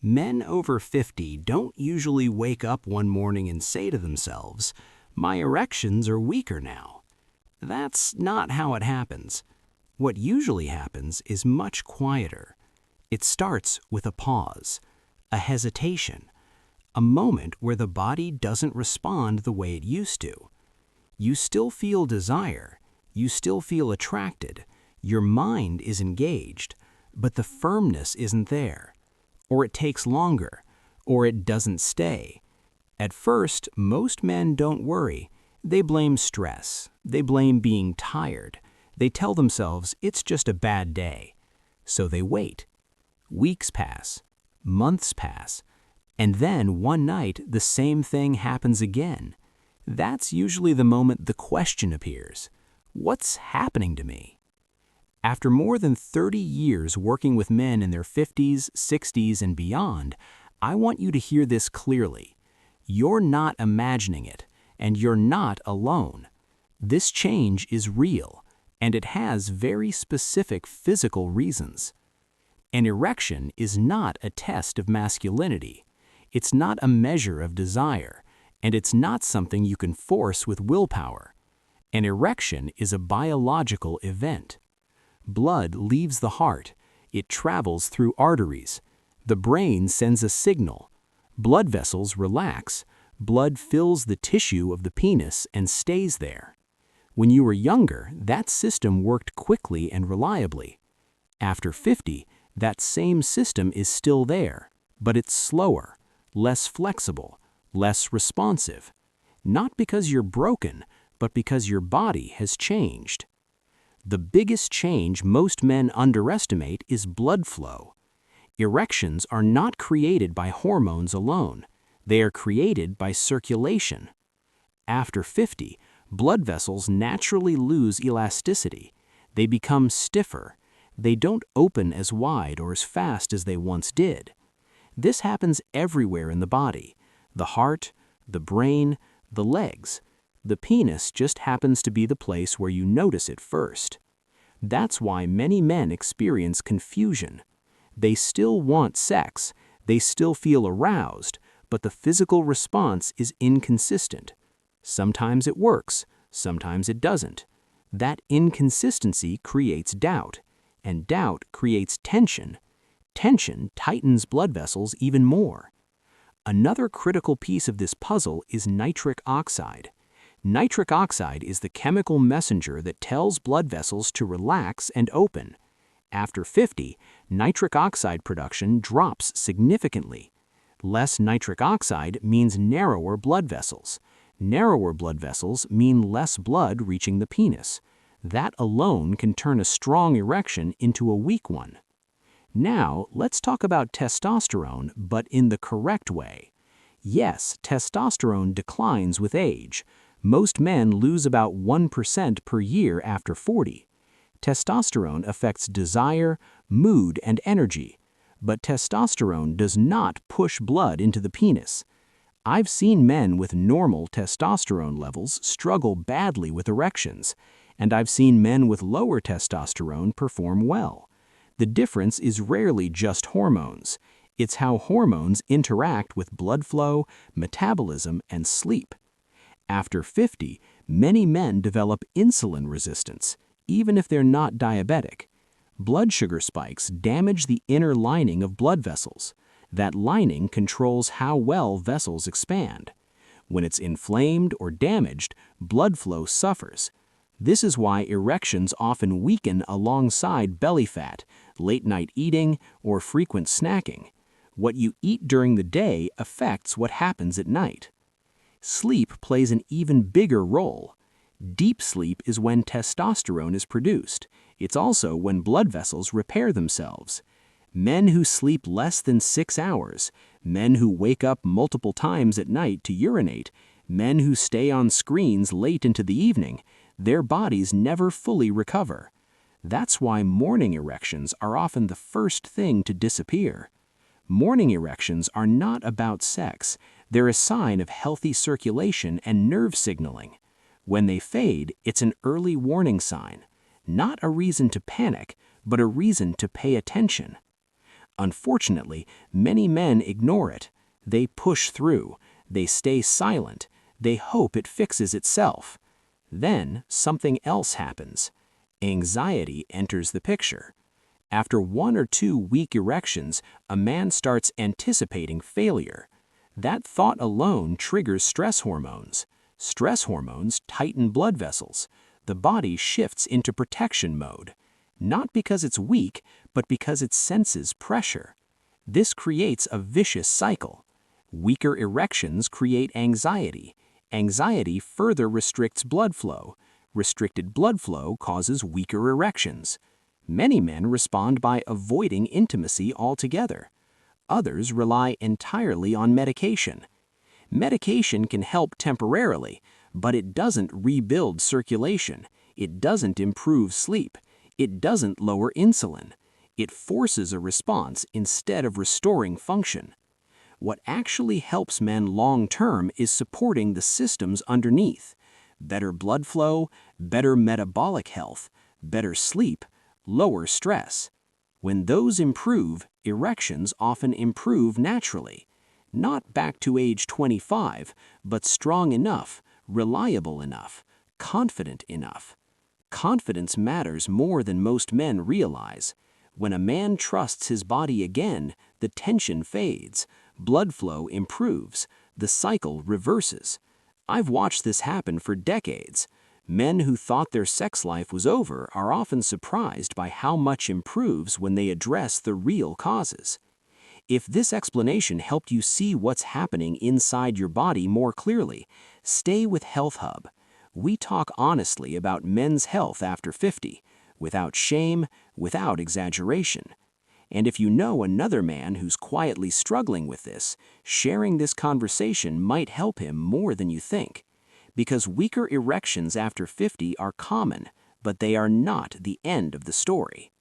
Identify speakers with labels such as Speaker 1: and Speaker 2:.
Speaker 1: Men over 50 don't usually wake up one morning and say to themselves, "My erections are weaker now." That's not how it happens. What usually happens is much quieter. It starts with a pause, a hesitation, a moment where the body doesn't respond the way it used to. You still feel desire, you still feel attracted, your mind is engaged, but the firmness isn't there. Or it takes longer, or it doesn't stay. At first, most men don't worry. They blame stress. They blame being tired. They tell themselves it's just a bad day. So they wait. Weeks pass, months pass, and then one night the same thing happens again. That's usually the moment the question appears. What's happening to me? After more than 30 years working with men in their 50s, 60s, and beyond, I want you to hear this clearly. You're not imagining it, and you're not alone. This change is real, and it has very specific physical reasons. An erection is not a test of masculinity. It's not a measure of desire, and it's not something you can force with willpower. An erection is a biological event. Blood leaves the heart. It travels through arteries. The brain sends a signal. Blood vessels relax. Blood fills the tissue of the penis and stays there. When you were younger, that system worked quickly and reliably. After 50, that same system is still there, but it's slower, less flexible, less responsive. Not because you're broken, but because your body has changed. The biggest change most men underestimate is blood flow. Erections are not created by hormones alone. They are created by circulation. After 50, blood vessels naturally lose elasticity. They become stiffer. They don't open as wide or as fast as they once did. This happens everywhere in the body: the heart, the brain, the legs. The penis just happens to be the place where you notice it first. That's why many men experience confusion. They still want sex, they still feel aroused, but the physical response is inconsistent. Sometimes it works, sometimes it doesn't. That inconsistency creates doubt, and doubt creates tension. Tension tightens blood vessels even more. Another critical piece of this puzzle is nitric oxide. Nitric oxide is the chemical messenger that tells blood vessels to relax and open. After 50, nitric oxide production drops significantly. Less nitric oxide means narrower blood vessels. Narrower blood vessels mean less blood reaching the penis. That alone can turn a strong erection into a weak one. Now, let's talk about testosterone, but in the correct way. Yes, testosterone declines with age. Most men lose about 1% per year after 40. Testosterone affects desire, mood, and energy. But testosterone does not push blood into the penis. I've seen men with normal testosterone levels struggle badly with erections, and I've seen men with lower testosterone perform well. The difference is rarely just hormones. It's how hormones interact with blood flow, metabolism, and sleep. After 50, many men develop insulin resistance, even if they're not diabetic. Blood sugar spikes damage the inner lining of blood vessels. That lining controls how well vessels expand. When it's inflamed or damaged, blood flow suffers. This is why erections often weaken alongside belly fat, late-night eating, or frequent snacking. What you eat during the day affects what happens at night. Sleep plays an even bigger role. Deep sleep is when testosterone is produced. It's also when blood vessels repair themselves. Men who sleep less than 6 hours, men who wake up multiple times at night to urinate, men who stay on screens late into the evening, their bodies never fully recover. That's why morning erections are often the first thing to disappear. Morning erections are not about sex. They're a sign of healthy circulation and nerve signaling. When they fade, it's an early warning sign. Not a reason to panic, but a reason to pay attention. Unfortunately, many men ignore it. They push through. They stay silent. They hope it fixes itself. Then something else happens. Anxiety enters the picture. After 1 or 2 weak erections, a man starts anticipating failure. That thought alone triggers stress hormones. Stress hormones tighten blood vessels. The body shifts into protection mode. Not because it's weak, but because it senses pressure. This creates a vicious cycle. Weaker erections create anxiety. Anxiety further restricts blood flow. Restricted blood flow causes weaker erections. Many men respond by avoiding intimacy altogether. Others rely entirely on medication. Medication can help temporarily, but it doesn't rebuild circulation. It doesn't improve sleep. It doesn't lower insulin. It forces a response instead of restoring function. What actually helps men long-term is supporting the systems underneath. Better blood flow, better metabolic health, better sleep, lower stress. When those improve, erections often improve naturally. Not back to age 25, but strong enough, reliable enough, confident enough. Confidence matters more than most men realize. When a man trusts his body again, the tension fades, blood flow improves, the cycle reverses. I've watched this happen for decades. Men who thought their sex life was over are often surprised by how much improves when they address the real causes. If this explanation helped you see what's happening inside your body more clearly, stay with Healthhub. We talk honestly about men's health after 50, without shame, without exaggeration. And if you know another man who's quietly struggling with this, sharing this conversation might help him more than you think. Because weaker erections after 50 are common, but they are not the end of the story.